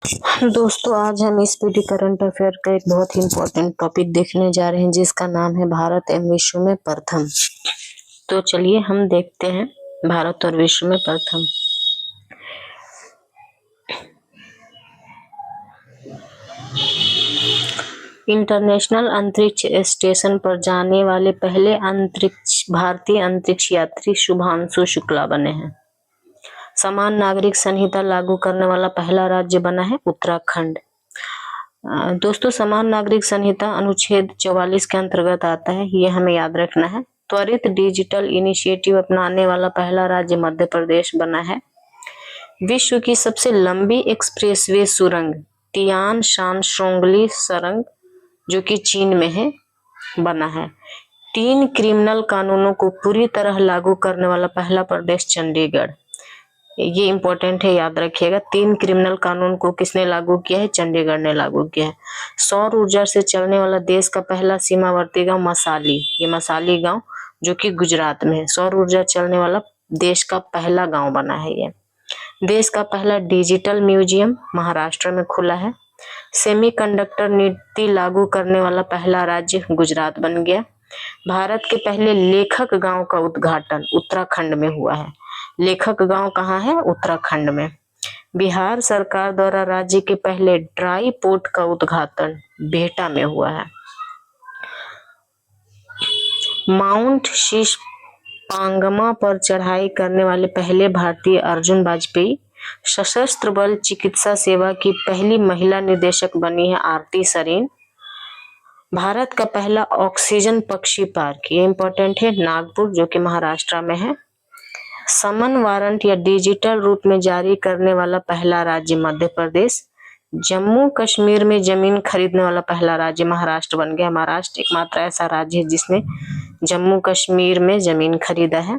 दोस्तों, आज हम इस पीडी करंट अफेयर का एक बहुत ही इम्पोर्टेंट टॉपिक देखने जा रहे हैं जिसका नाम है भारत एवं विश्व में प्रथम। तो चलिए हम देखते हैं भारत और विश्व में प्रथम। इंटरनेशनल अंतरिक्ष स्टेशन पर जाने वाले पहले भारतीय अंतरिक्ष यात्री शुभांशु शुक्ला बने हैं। समान नागरिक संहिता लागू करने वाला पहला राज्य बना है उत्तराखंड। दोस्तों, समान नागरिक संहिता अनुच्छेद 44 के अंतर्गत आता है, ये हमें याद रखना है। त्वरित डिजिटल इनिशिएटिव अपनाने वाला पहला राज्य मध्य प्रदेश बना है। विश्व की सबसे लंबी एक्सप्रेसवे सुरंग तियान शान शोंगली सुरंग जो कि चीन में है बना है। 3 क्रिमिनल कानूनों को पूरी तरह लागू करने वाला पहला प्रदेश चंडीगढ़। ये इंपॉर्टेंट है, याद रखिएगा। 3 क्रिमिनल कानून को किसने लागू किया है? चंडीगढ़ ने लागू किया है। सौर ऊर्जा से चलने वाला देश का पहला सीमावर्ती गांव मसाली, ये मसाली गांव जो कि गुजरात में है। सौर ऊर्जा चलने वाला देश का पहला गांव बना है ये। देश का पहला डिजिटल म्यूजियम महाराष्ट्र में खुला है। सेमीकंडक्टर नीति लागू करने वाला पहला राज्य गुजरात बन गया। भारत के पहले लेखक गांव का उद्घाटन उत्तराखंड में हुआ है। लेखक गांव कहाँ है? उत्तराखंड में। बिहार सरकार द्वारा राज्य के पहले ड्राई पोर्ट का उद्घाटन बिहटा में हुआ है। माउंट शीश पांगमा पर चढ़ाई करने वाले पहले भारतीय अर्जुन वाजपेयी। सशस्त्र बल चिकित्सा सेवा की पहली महिला निदेशक बनी है आरती सरीन। भारत का पहला ऑक्सीजन पक्षी पार्क, ये इंपॉर्टेंट है, नागपुर जो कि महाराष्ट्र में है। समन वारंट या डिजिटल रूप में जारी करने वाला पहला राज्य मध्य प्रदेश। जम्मू कश्मीर में जमीन खरीदने वाला पहला राज्य महाराष्ट्र बन गया। महाराष्ट्र एकमात्र ऐसा राज्य है जिसने जम्मू कश्मीर में जमीन खरीदा है।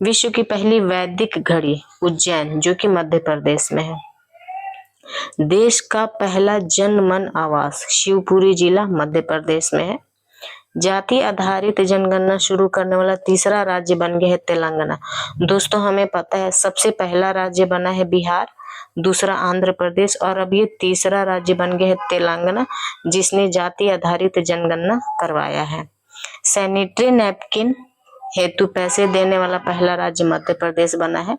विश्व की पहली वैदिक घड़ी उज्जैन जो कि मध्य प्रदेश में है। देश का पहला जन मन आवास शिवपुरी जिला मध्य प्रदेश में है। जाति आधारित जनगणना शुरू करने वाला तीसरा राज्य बन गया है तेलंगाना। दोस्तों, हमें पता है सबसे पहला राज्य बना है बिहार, दूसरा आंध्र प्रदेश और अब ये तीसरा राज्य बन गया है तेलंगाना जिसने जाति आधारित जनगणना करवाया है। सैनिटरी नैपकिन हेतु पैसे देने वाला पहला राज्य मध्य प्रदेश बना है।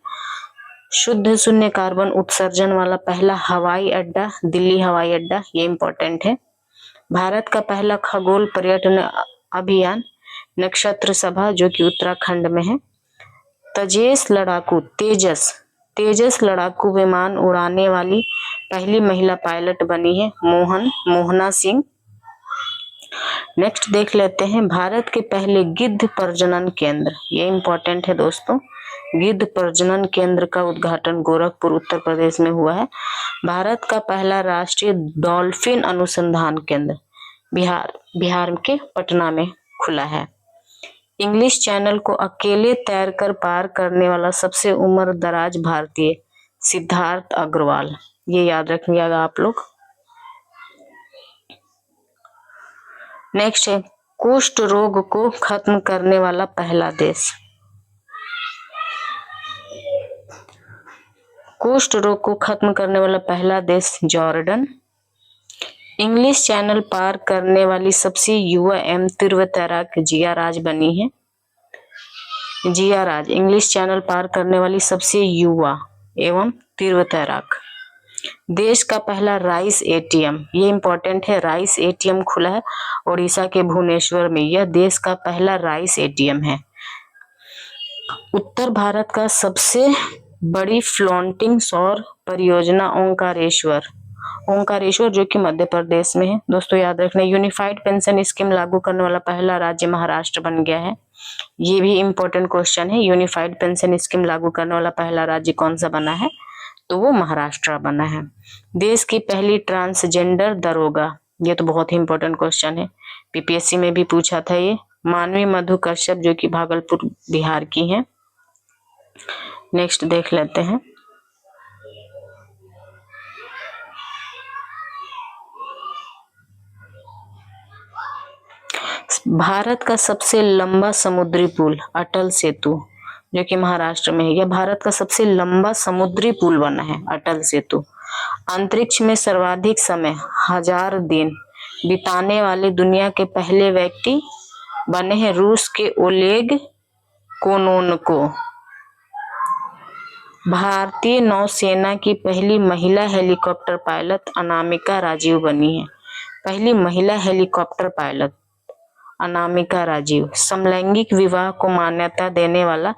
शुद्ध शून्य कार्बन उत्सर्जन वाला पहला हवाई अड्डा दिल्ली हवाई अड्डा, ये इंपॉर्टेंट है। भारत का पहला खगोल पर्यटन अभियान नक्षत्र सभा जो कि उत्तराखंड में है। तेजस लड़ाकू विमान उड़ाने वाली पहली महिला पायलट बनी है मोहना सिंह। नेक्स्ट देख लेते हैं भारत के पहले गिद्ध प्रजनन केंद्र, ये इंपॉर्टेंट है दोस्तों। गिद्ध प्रजनन केंद्र का उद्घाटन गोरखपुर उत्तर प्रदेश में हुआ है। भारत का पहला राष्ट्रीय डॉल्फिन अनुसंधान केंद्र बिहार के पटना में खुला है। इंग्लिश चैनल को अकेले तैरकर पार करने वाला सबसे उम्र दराज भारतीय सिद्धार्थ अग्रवाल, ये याद रखिएगा आप लोग। नेक्स्ट है कुष्ठ रोग को खत्म करने वाला पहला देश। कुष्ठ रोग को खत्म करने वाला पहला देश जॉर्डन। इंग्लिश चैनल पार करने वाली सबसे युवा एवं तीव्र तैराक जिया राज बनी है। जिया राज इंग्लिश चैनल पार करने वाली सबसे युवा एवं तीव्र तैराक। देश का पहला राइस एटीएम, ये इंपॉर्टेंट है, राइस एटीएम खुला है ओडिशा के भुवनेश्वर में। यह देश का पहला राइस एटीएम है। उत्तर भारत का सबसे बड़ी फ्लोटिंग सौर परियोजना ओंकारेश्वर जो कि मध्य प्रदेश में है। दोस्तों याद रखना, यूनिफाइड पेंशन स्कीम लागू करने वाला पहला राज्य महाराष्ट्र बन गया है। ये भी इंपॉर्टेंट क्वेश्चन है, यूनिफाइड पेंशन स्कीम लागू करने वाला पहला राज्य कौन सा बना है? तो वो महाराष्ट्र बना है। देश की पहली ट्रांसजेंडर दरोगा, ये तो बहुत ही इंपॉर्टेंट क्वेश्चन है, पीपीएससी में भी पूछा था ये। मानवी मधु कश्यप जो कि भागलपुर बिहार की हैं। नेक्स्ट देख लेते हैं भारत का सबसे लंबा समुद्री पुल अटल सेतु जो कि महाराष्ट्र में है। यह भारत का सबसे लंबा समुद्री पुल बना है अटल सेतु। अंतरिक्ष में सर्वाधिक समय 1000 दिन बिताने वाले दुनिया के पहले व्यक्ति बने हैं रूस के ओलेग कोनोनको। भारतीय नौसेना की पहली महिला हेलीकॉप्टर पायलट अनामिका राजीव बनी है। पहली महिला हेलीकॉप्टर पायलट अनामिका राजीव। समलैंगिक विवाह को मान्यता देने वाला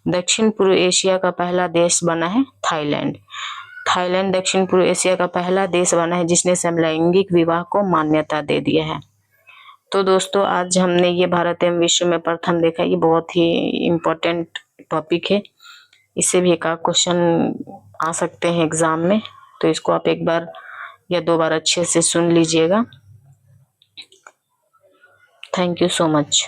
दक्षिण पूर्व एशिया का पहला देश बना है थाईलैंड। थाईलैंड दक्षिण पूर्व एशिया का पहला देश बना है जिसने समलैंगिक विवाह को मान्यता दे दिया है। तो दोस्तों आज हमने ये भारत एवं विश्व में प्रथम देखा। ये बहुत ही इम्पोर्टेंट टॉपिक है, इससे भी एक आध क्वेश्चन आ सकते हैं एग्जाम में, तो इसको आप एक बार या 2 बार अच्छे से सुन लीजिएगा। Thank you so much.